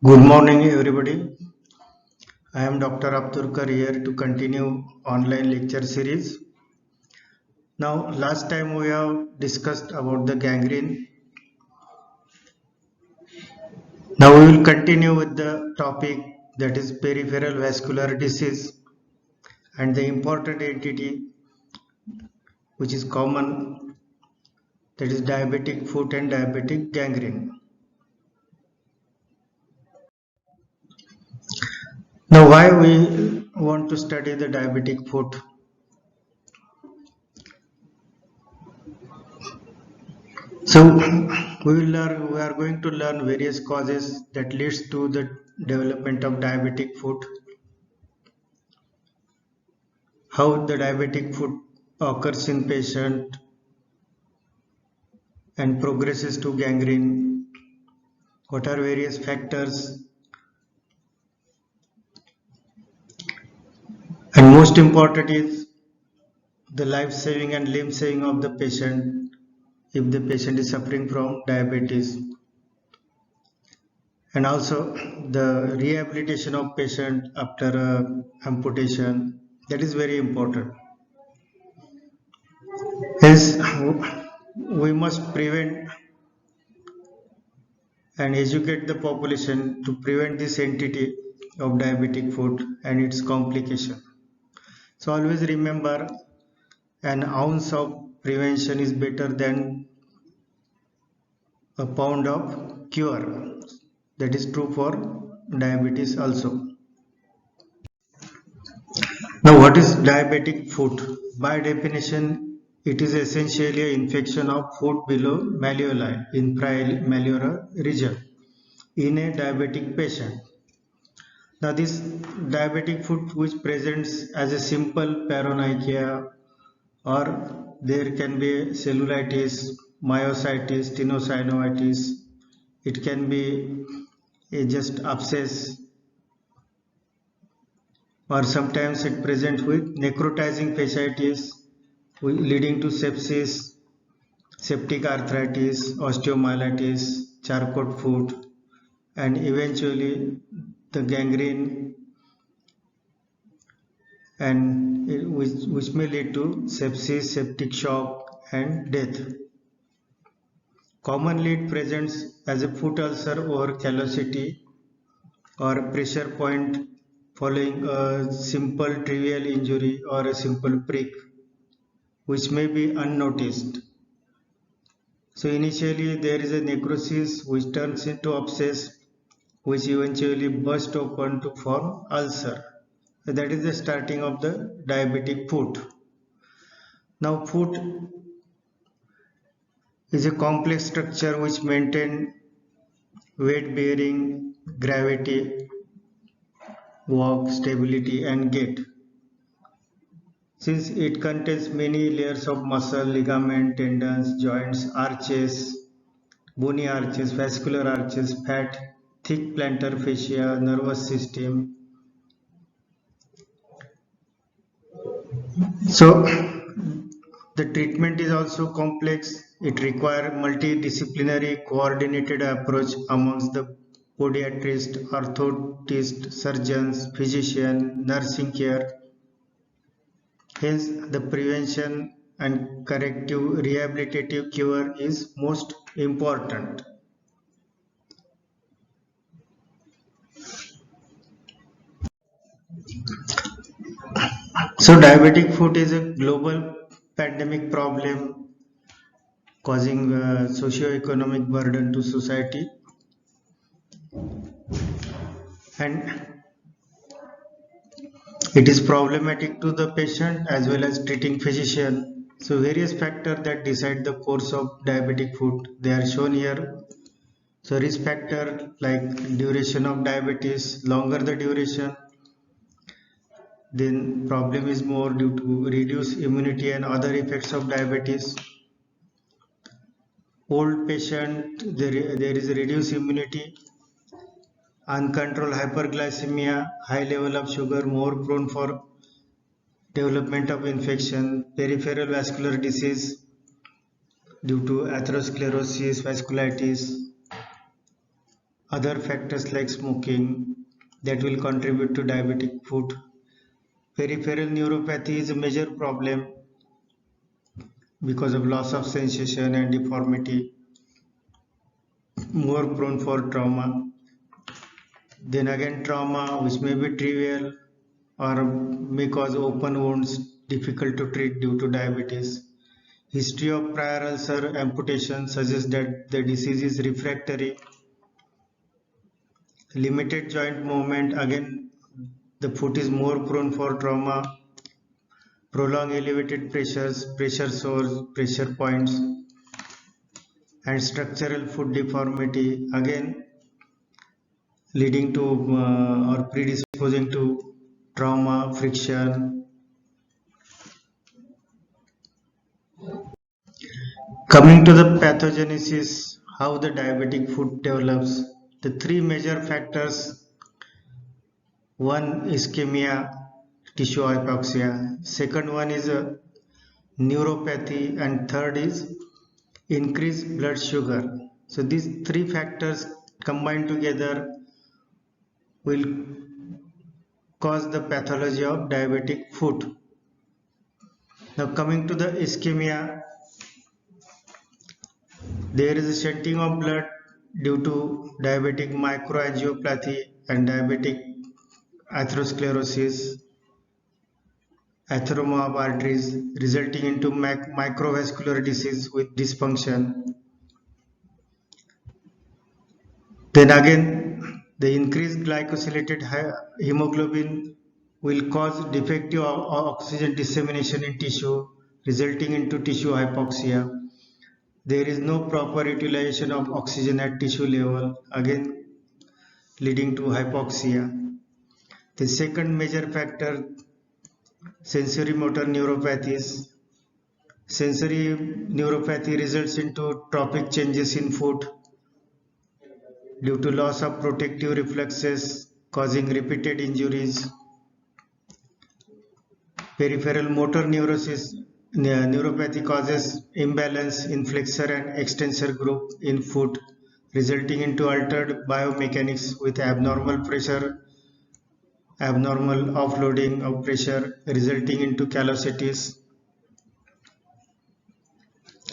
Good morning, everybody. I am Dr. Abdurkar here to continue online lecture series. Now, last time we have discussed about the gangrene. Now we will continue with the topic that is peripheral vascular disease and the important entity which is common, that is diabetic foot and diabetic gangrene. Now, why we want to study the diabetic foot? So we are going to learn various causes that leads to the development of diabetic foot, how the diabetic foot occurs in patient and progresses to gangrene, what are various factors, and most important is the life saving and limb saving of the patient if the patient is suffering from diabetes, and also the rehabilitation of patient after amputation, that is very important. Hence, we must prevent and educate the population to prevent this entity of diabetic foot and its complication. So always remember, an ounce of prevention is better than a pound of cure. That is true for diabetes also. Now, what is diabetic foot? By definition, it is essentially an infection of foot below malleoli in malleolar region in a diabetic patient. Now, this diabetic foot which presents as a simple paronychia, or there can be cellulitis, myositis, tenosynovitis. It can be a just abscess, or sometimes it presents with necrotizing fasciitis leading to sepsis, septic arthritis, osteomyelitis, Charcot foot, and eventually the gangrene, and which may lead to sepsis, septic shock, and death. Commonly it presents as a foot ulcer or callosity or pressure point following a simple trivial injury or a simple prick, which may be unnoticed. So initially there is a necrosis which turns into abscess, which eventually bursts open to form ulcer. So that is the starting of the diabetic foot. Now, foot is a complex structure which maintains weight bearing, gravity, walk, stability, and gait. Since it contains many layers of muscle, ligament, tendons, joints, arches, bony arches, vascular arches, fat, thick plantar fascia, nervous system. So the treatment is also complex. It requires multidisciplinary coordinated approach amongst the podiatrist, orthotist, surgeons, physician, nursing care. Hence, the prevention and corrective rehabilitative cure is most important. So, diabetic foot is a global pandemic problem causing socio-economic burden to society, and it is problematic to the patient as well as treating physician. So various factors that decide the course of diabetic foot, they are shown here. So risk factor like duration of diabetes, longer the duration, then problem is more due to reduced immunity and other effects of diabetes. Old patient, there is a reduced immunity, uncontrolled hyperglycemia, high level of sugar, more prone for development of infection, peripheral vascular disease due to atherosclerosis, vasculitis, other factors like smoking that will contribute to diabetic foot. Peripheral neuropathy is a major problem because of loss of sensation and deformity, more prone for trauma. Then again, trauma which may be trivial or may cause open wounds difficult to treat due to diabetes. History of prior ulcer amputation suggests that the disease is refractory. Limited joint movement, again the foot is more prone for trauma. Prolonged elevated pressures, pressure sores, pressure points, and structural foot deformity, again leading to or predisposing to trauma, friction. Coming to the pathogenesis, how the diabetic foot develops, the three major factors: one, ischemia, tissue hypoxia; second one is neuropathy; and third is increased blood sugar. So these three factors combined together will cause the pathology of diabetic foot. Now coming to the ischemia, there is a shunting of blood due to diabetic microangiopathy and diabetic atherosclerosis, atheroma of arteries, resulting into microvascular disease with dysfunction. Then again, the increased glycosylated hemoglobin will cause defective oxygen dissemination in tissue, resulting into tissue hypoxia. There is no proper utilization of oxygen at tissue level, again leading to hypoxia. The second major factor, sensory motor neuropathies. Sensory neuropathy results into tropic changes in foot due to loss of protective reflexes, causing repeated injuries. Peripheral motor neuropathy causes imbalance in flexor and extensor group in foot, resulting into altered biomechanics with abnormal pressure, abnormal offloading of pressure, resulting into callosities.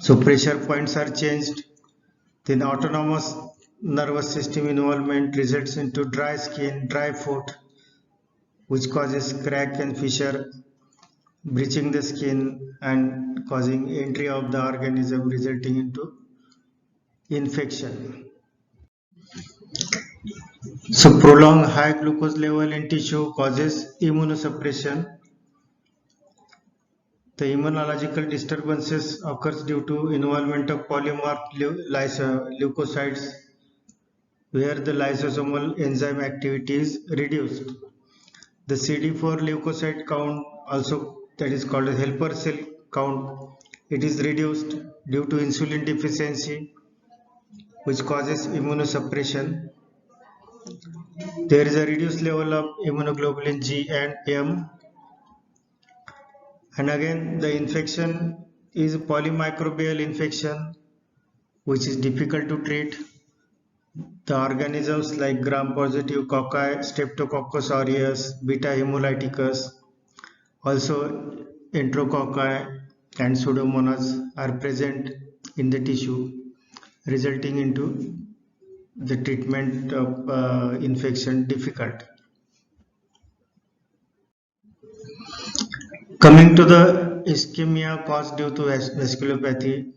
So pressure points are changed. Then autonomous nervous system involvement results into dry skin, dry foot, which causes crack and fissure, breaching the skin and causing entry of the organism, resulting into infection. So prolonged high glucose level in tissue causes immunosuppression. The immunological disturbances occurs due to involvement of polymorph leukocytes, where the lysosomal enzyme activity is reduced. The CD4 leukocyte count, also that is called a helper cell count, it is reduced due to insulin deficiency, which causes immunosuppression. There is a reduced level of immunoglobulin G and M, and again the infection is polymicrobial infection, which is difficult to treat. The organisms like gram-positive cocci, Streptococcus aureus, beta hemolyticus, also enterococci and pseudomonas are present in the tissue, resulting into the treatment of infection difficult. Coming to the ischemia caused due to vasculopathy,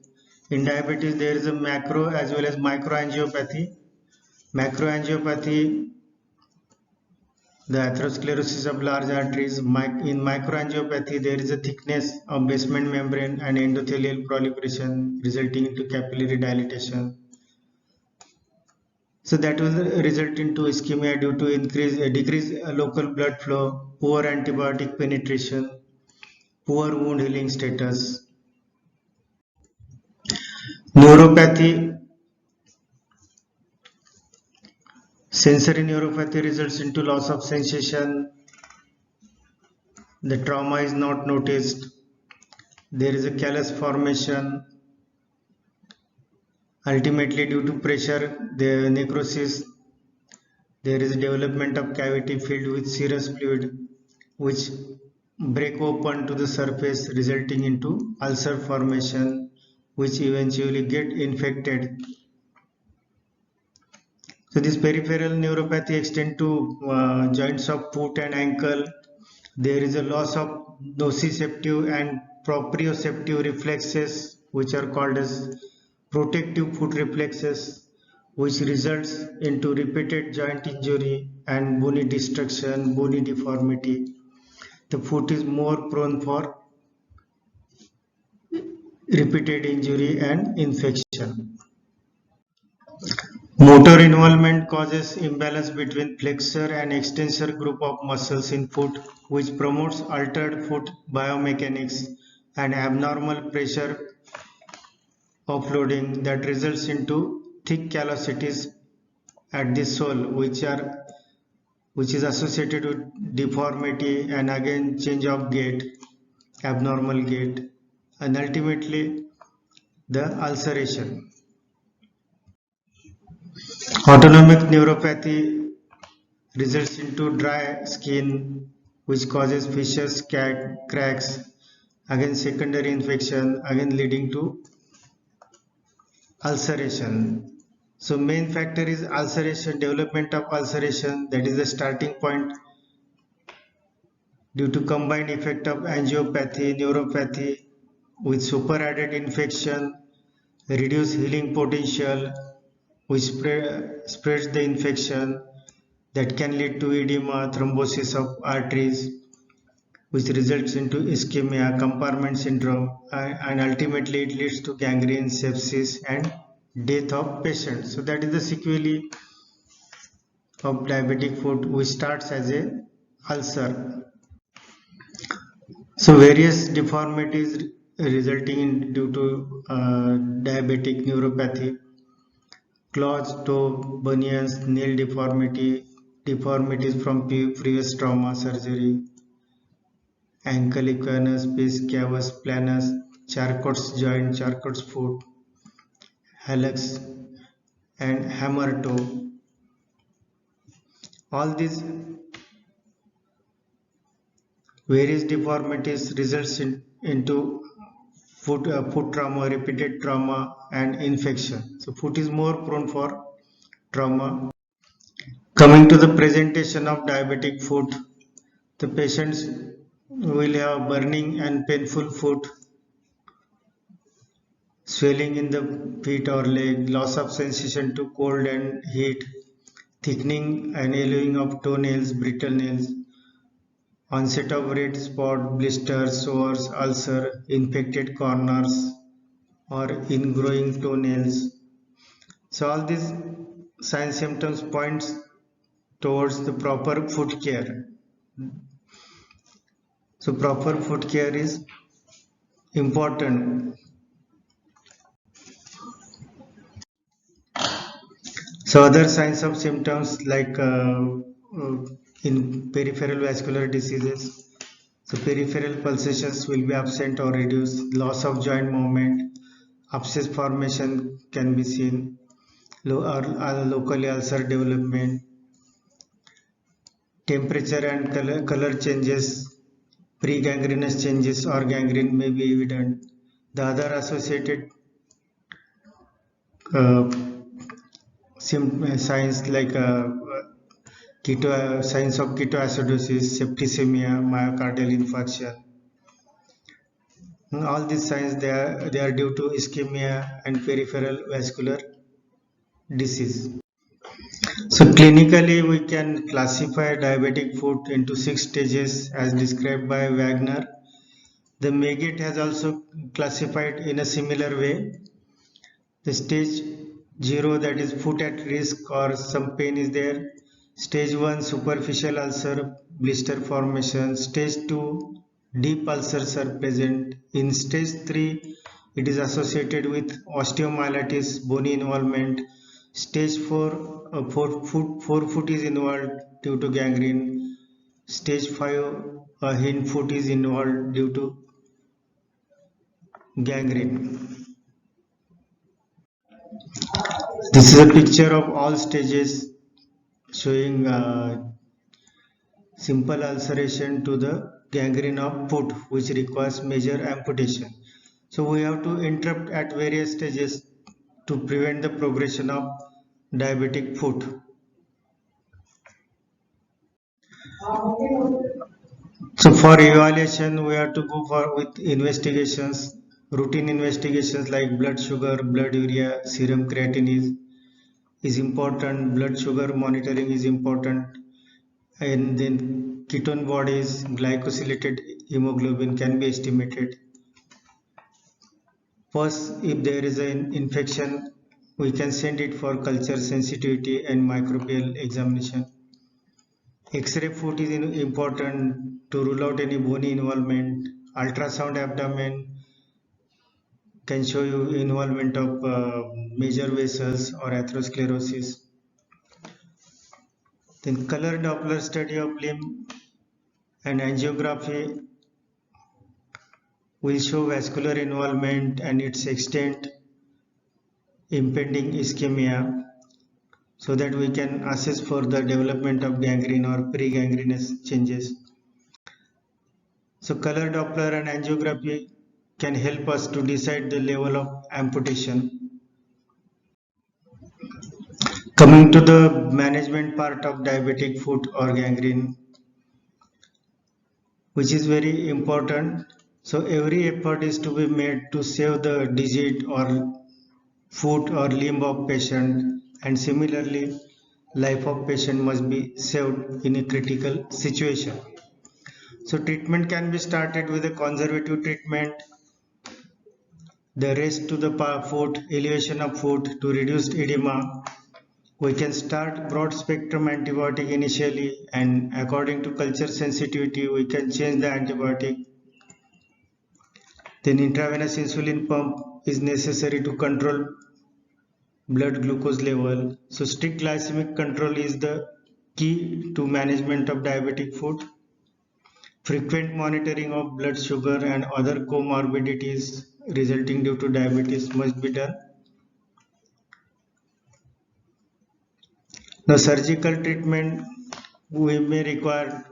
in diabetes there is a macro as well as microangiopathy. Macroangiopathy, the atherosclerosis of large arteries. In microangiopathy, there is a thickness of basement membrane and endothelial proliferation, resulting into capillary dilatation. So that will result into ischemia due to decreased local blood flow, poor antibiotic penetration, poor wound healing status. Neuropathy. Sensory neuropathy results into loss of sensation. The trauma is not noticed. There is a callus formation. Ultimately, due to pressure, the necrosis, There is development of cavity filled with serous fluid which break open to the surface, resulting into ulcer formation which eventually get infected. So this peripheral neuropathy extend to joints of foot and ankle. There is a loss of nociceptive and proprioceptive reflexes which are called as protective foot reflexes, which results into repeated joint injury and bony destruction, bony deformity. The foot is more prone for repeated injury and infection. Motor involvement causes imbalance between flexor and extensor group of muscles in foot, which promotes altered foot biomechanics and abnormal pressure offloading that results into thick callosities at the sole, which is associated with deformity and again change of gait, abnormal gait, and ultimately the ulceration. Autonomic neuropathy results into dry skin which causes fissures, cracks, again secondary infection, again leading to ulceration. So main factor is ulceration, development of ulceration, that is the starting point due to combined effect of angiopathy, neuropathy with superadded infection, reduced healing potential which spreads the infection that can lead to edema, thrombosis of arteries, which results into ischemia, compartment syndrome, and ultimately it leads to gangrene, sepsis, and death of patient. So that is the sequelae of diabetic foot, which starts as a ulcer. So various deformities resulting in due to diabetic neuropathy, claws, toe, bunions, nail deformity, deformities from previous trauma surgery, ankle equinus, pes cavus, planus, Charcot's joint, Charcot's foot, hallux, and hammer toe. All these various deformities results into foot trauma, repeated trauma, and infection. So foot is more prone for trauma. Coming to the presentation of diabetic foot, the patients will have burning and painful foot, swelling in the feet or leg, loss of sensation to cold and heat, thickening and yellowing of toenails, brittle nails, onset of red spot, blisters, sores, ulcer, infected corners, or ingrowing toenails. So all these sign symptoms points towards the proper foot care. So proper foot care is important. So other signs of symptoms like in peripheral vascular diseases, so peripheral pulsations will be absent or reduced, loss of joint movement, abscess formation can be seen, or locally ulcer development, temperature and color changes, pre-gangrenous changes or gangrene may be evident. The other associated uh, signs like signs of ketoacidosis, septicemia, myocardial infarction. All these signs they are due to ischemia and peripheral vascular disease. So clinically we can classify diabetic foot into 6 stages as described by Wagner. The Megget has also classified in a similar way. The stage 0, that is foot at risk or some pain is there. Stage 1, superficial ulcer, blister formation. Stage 2, deep ulcers are present. In stage 3, it is associated with osteomyelitis, bony involvement. Stage 4, forefoot is involved due to gangrene. Stage 5, hind foot is involved due to gangrene. This is a picture of all stages. showing simple ulceration to the gangrene of foot, which requires major amputation. So we have to interrupt at various stages to prevent the progression of diabetic foot. So for evaluation, we have to go for with investigations, routine investigations like blood sugar, blood urea, serum creatinine is important, blood sugar monitoring is important, and then ketone bodies, glycosylated hemoglobin can be estimated. First, if there is an infection, we can send it for culture sensitivity and microbial examination. X-ray foot is important to rule out any bony involvement. Ultrasound abdomen can show you involvement of major vessels or atherosclerosis. Then color Doppler study of limb and angiography will show vascular involvement and its extent, impending ischemia, so that we can assess for the development of gangrene or pregangrenous changes. So color Doppler and angiography can help us to decide the level of amputation. Coming to the management part of diabetic foot or gangrene, which is very important. So every effort is to be made to save the digit or foot or limb of patient, and similarly life of patient must be saved in a critical situation. So treatment can be started with a conservative treatment, the rest to the foot, elevation of foot to reduce edema. We can start broad spectrum antibiotic initially, and according to culture sensitivity we can change the antibiotic. Then intravenous insulin pump is necessary to control blood glucose level. So strict glycemic control is the key to management of diabetic foot. Frequent monitoring of blood sugar and other comorbidities resulting due to diabetes must be done. The surgical treatment we may require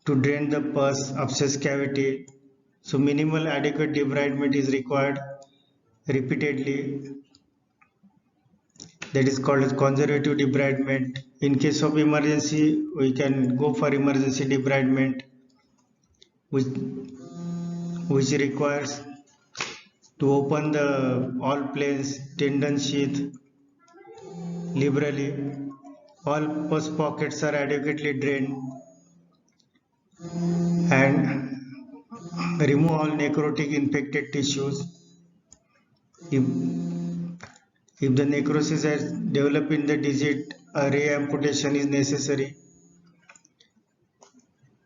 to drain the pus abscess cavity. So minimal adequate debridement is required repeatedly. That is called as conservative debridement. In case of emergency, we can go for emergency debridement, which requires to open the all planes, tendon sheath liberally. All pus pockets are adequately drained, and remove all necrotic infected tissues. If the necrosis has developed in the digit, a re-amputation is necessary.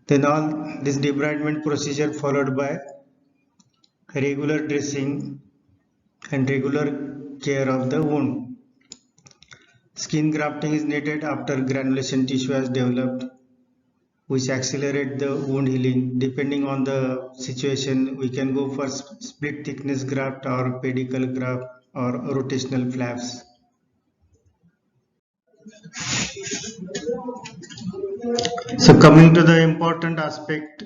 Then all this debridement procedure followed by regular dressing and regular care of the wound. Skin grafting is needed after granulation tissue has developed, which accelerate the wound healing. Depending on the situation, we can go for split thickness graft or pedicle graft or rotational flaps. So coming to the important aspect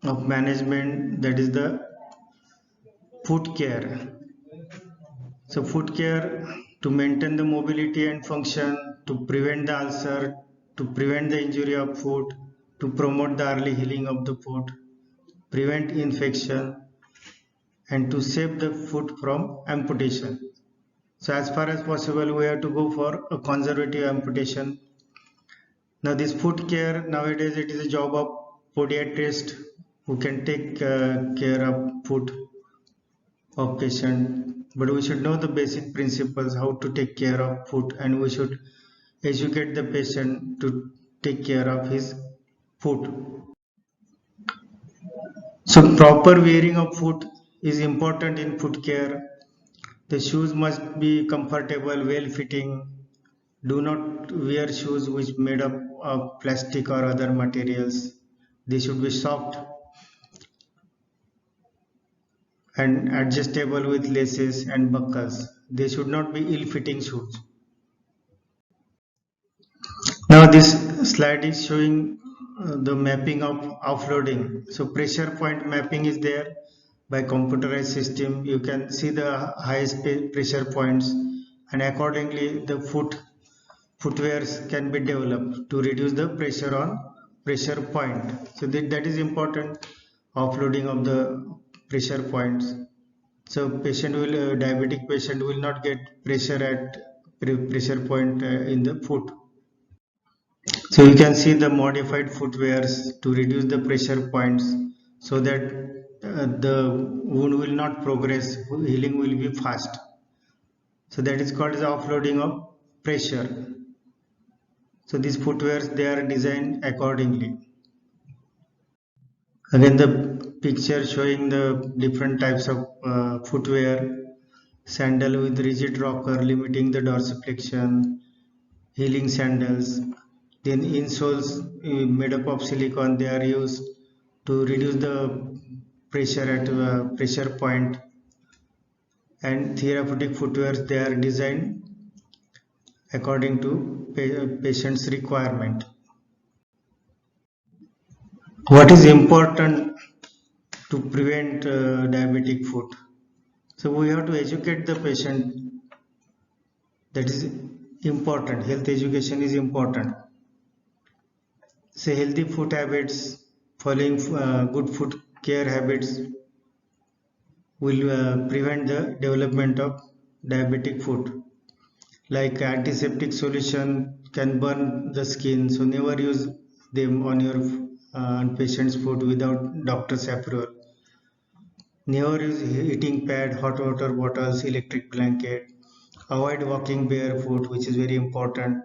of management, that is the foot care. So foot care to maintain the mobility and function, to prevent the ulcer, to prevent the injury of foot, to promote the early healing of the foot, prevent infection, and to save the foot from amputation. So as far as possible, we have to go for a conservative amputation. Now this foot care, nowadays it is a job of podiatrist who can take care of foot of patient, but we should know the basic principles how to take care of foot, and we should educate the patient to take care of his foot. So proper wearing of foot is important in foot care. The shoes must be comfortable, well fitting. Do not wear shoes which made up of plastic or other materials. They should be soft and adjustable with laces and buckles. They should not be ill-fitting shoes. this slide is showing the mapping of offloading. So pressure point mapping is there by computerized system. You can see the highest pressure points, and accordingly the footwears can be developed to reduce the pressure on pressure point. So that is important, offloading of the pressure points. So diabetic patient will not get pressure at pressure point in the foot. So you can see the modified footwears to reduce the pressure points so that the wound will not progress, healing will be fast. So that is called the offloading of pressure. So these footwears, they are designed accordingly. Again, the picture showing the different types of footwear: sandal with rigid rocker limiting the dorsiflexion, healing sandals. Then insoles made up of silicone, they are used to reduce the pressure at pressure point. And therapeutic footwear, they are designed according to patient's requirement. What is important to prevent diabetic foot? So we have to educate the patient. That is important. Health education is important. Say healthy food habits, following good food care habits will prevent the development of diabetic foot. Like antiseptic solution can burn the skin, so never use them on your patient's foot without doctor's approval. Never use heating pad, hot water bottles, electric blanket. Avoid walking barefoot, which is very important.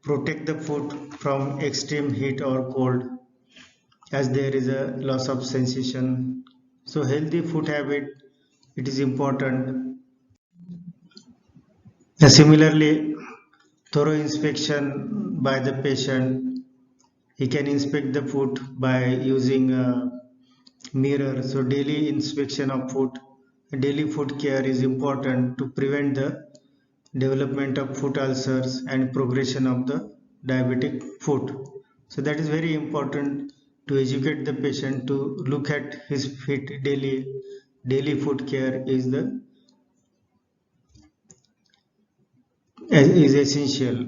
Protect the foot from extreme heat or cold, as there is a loss of sensation. So healthy foot habit, it is important. Similarly, thorough inspection by the patient. He can inspect the foot by using a mirror. So daily inspection of foot, daily foot care is important to prevent the development of foot ulcers and progression of the diabetic foot. So that is very important to educate the patient to look at his feet daily. Daily foot care is essential.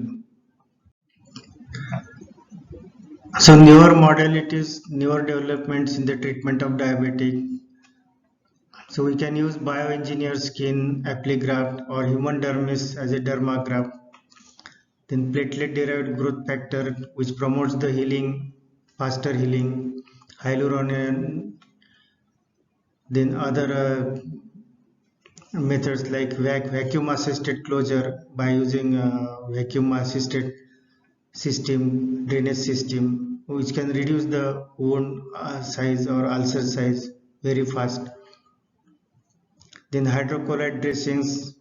So newer modalities, newer developments in the treatment of diabetic. So we can use bioengineered skin, appligraft, or human dermis as a dermagraft. Then platelet-derived growth factor, which promotes the healing, faster healing. Hyaluronan. Then other methods like vacuum-assisted closure by using vacuum-assisted system, drainage system, which can reduce the wound size or ulcer size very fast. Then hydrocolloid dressings,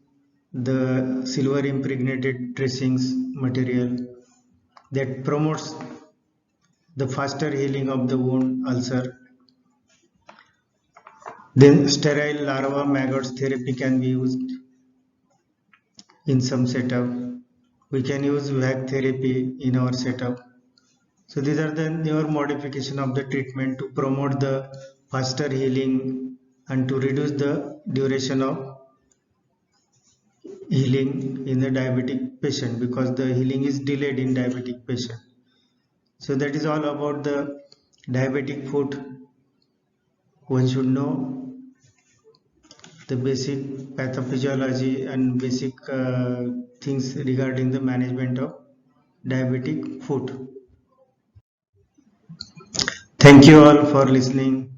the silver impregnated dressings material that promotes the faster healing of the wound ulcer. Then sterile larva maggots therapy can be used in some setup. We can use VAC therapy in our setup. So these are the newer modification of the treatment to promote the faster healing and to reduce the duration of healing in the diabetic patient, because the healing is delayed in diabetic patient. So that is all about the diabetic foot. One should know the basic pathophysiology and basic things regarding the management of diabetic foot. Thank you all for listening.